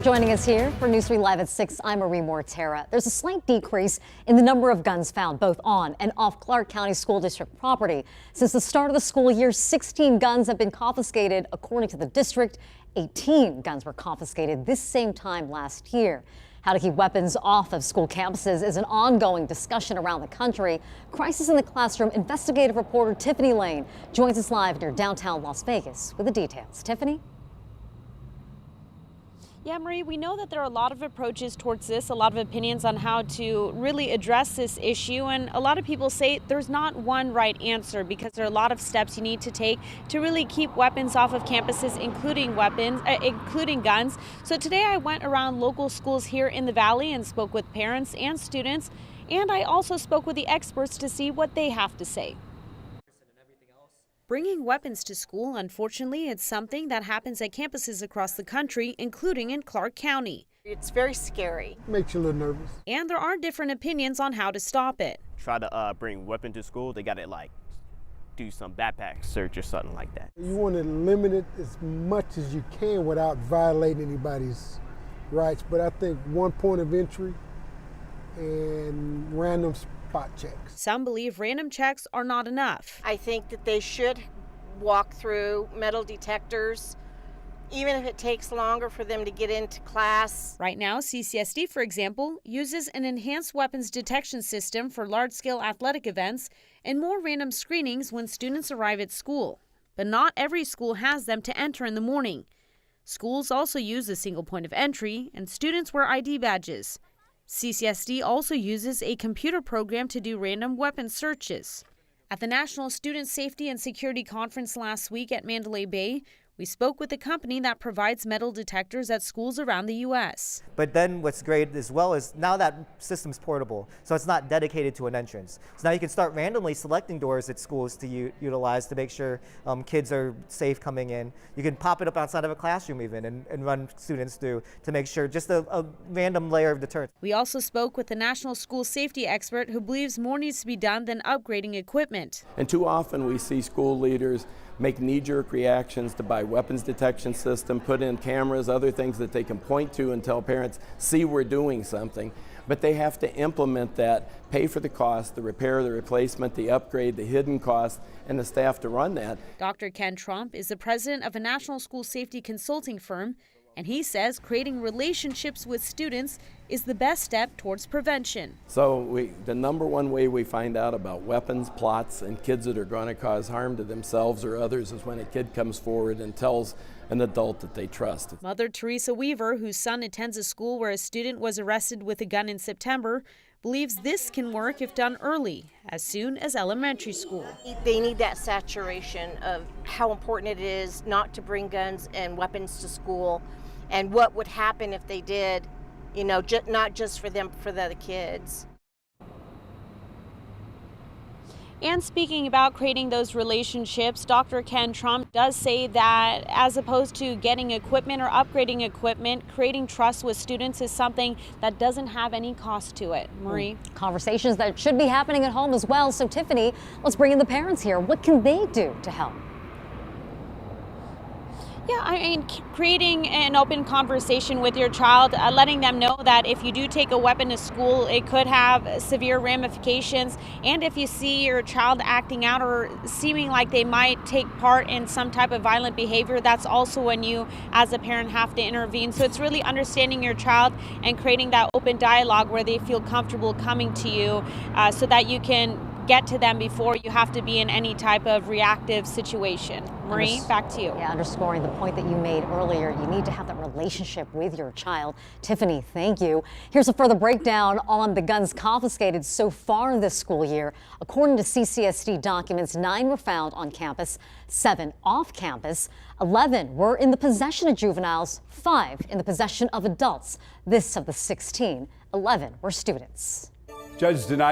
Joining us here for News 3 Live at 6, I'm Marie Mortera. There's a slight decrease in the number of guns found both on and off Clark County School District property. Since the start of the school year, 16 guns have been confiscated. According to the district, 18 guns were confiscated this same time last year. How to keep weapons off of school campuses is an ongoing discussion around the country. Crisis in the Classroom investigative reporter Tiffany Lane joins us live near downtown Las Vegas with the details. Tiffany? Yeah, Marie, we know that there are a lot of approaches towards this, a lot of opinions on how to really address this issue. And a lot of people say there's not one right answer because there are a lot of steps you need to take to really keep weapons off of campuses, including guns. So today I went around local schools here in the Valley and spoke with parents and students. And I also spoke with the experts to see what they have to say. Bringing weapons to school, unfortunately, it's something that happens at campuses across the country, including in Clark County. It's very scary. Makes you a little nervous. And there are different opinions on how to stop it. Try to bring weapon to school, they got to do some backpack search or something like that. You want to limit it as much as you can without violating anybody's rights. But I think one point of entry and random spot checks. Some believe random checks are not enough. I think that they should walk through metal detectors, even if it takes longer for them to get into class. Right now, CCSD, for example, uses an enhanced weapons detection system for large-scale athletic events and more random screenings when students arrive at school. But not every school has them to enter in the morning. Schools also use a single point of entry, and students wear ID badges. CCSD also uses a computer program to do random weapon searches. At the National Student Safety and Security Conference last week at Mandalay Bay, we spoke with a company that provides metal detectors at schools around the U.S. But then what's great as well is now that system's portable, so it's not dedicated to an entrance. So now you can start randomly selecting doors at schools to utilize to make sure kids are safe coming in. You can pop it up outside of a classroom even and run students through to make sure just a random layer of deterrence. We also spoke with a national school safety expert who believes more needs to be done than upgrading equipment. And too often we see school leaders make knee-jerk reactions to buy weapons detection system, put in cameras, other things that they can point to and tell parents, see we're doing something. But they have to implement that, pay for the cost, the repair, the replacement, the upgrade, the hidden cost, and the staff to run that. Dr. Ken Trump is the president of a national school safety consulting firm, and he says creating relationships with students is the best step towards prevention. So the number one way we find out about weapons, plots, and kids that are going to cause harm to themselves or others is when a kid comes forward and tells an adult that they trust. Mother Theresa Weaver, whose son attends a school where a student was arrested with a gun in September, believes this can work if done early, as soon as elementary school. They need that saturation of how important it is not to bring guns and weapons to school and what would happen if they did, not just for them, for the other kids. And speaking about creating those relationships, Dr. Ken Trump does say that as opposed to getting equipment or upgrading equipment, creating trust with students is something that doesn't have any cost to it. Marie? Conversations that should be happening at home as well. So Tiffany, let's bring in the parents here. What can they do to help? Yeah, I mean, creating an open conversation with your child, letting them know that if you do take a weapon to school, it could have severe ramifications. And if you see your child acting out or seeming like they might take part in some type of violent behavior, that's also when you, as a parent, have to intervene. So it's really understanding your child and creating that open dialogue where they feel comfortable coming to you so that you can get to them before you have to be in any type of reactive situation. Marie, back to you. Yeah, underscoring the point that you made earlier, you need to have that relationship with your child. Tiffany, thank you. Here's a further breakdown on the guns confiscated so far this school year. According to CCSD documents, 9 were found on campus, 7 off campus, 11 were in the possession of juveniles, 5 in the possession of adults. This of the 16, 11 were students. Judge denied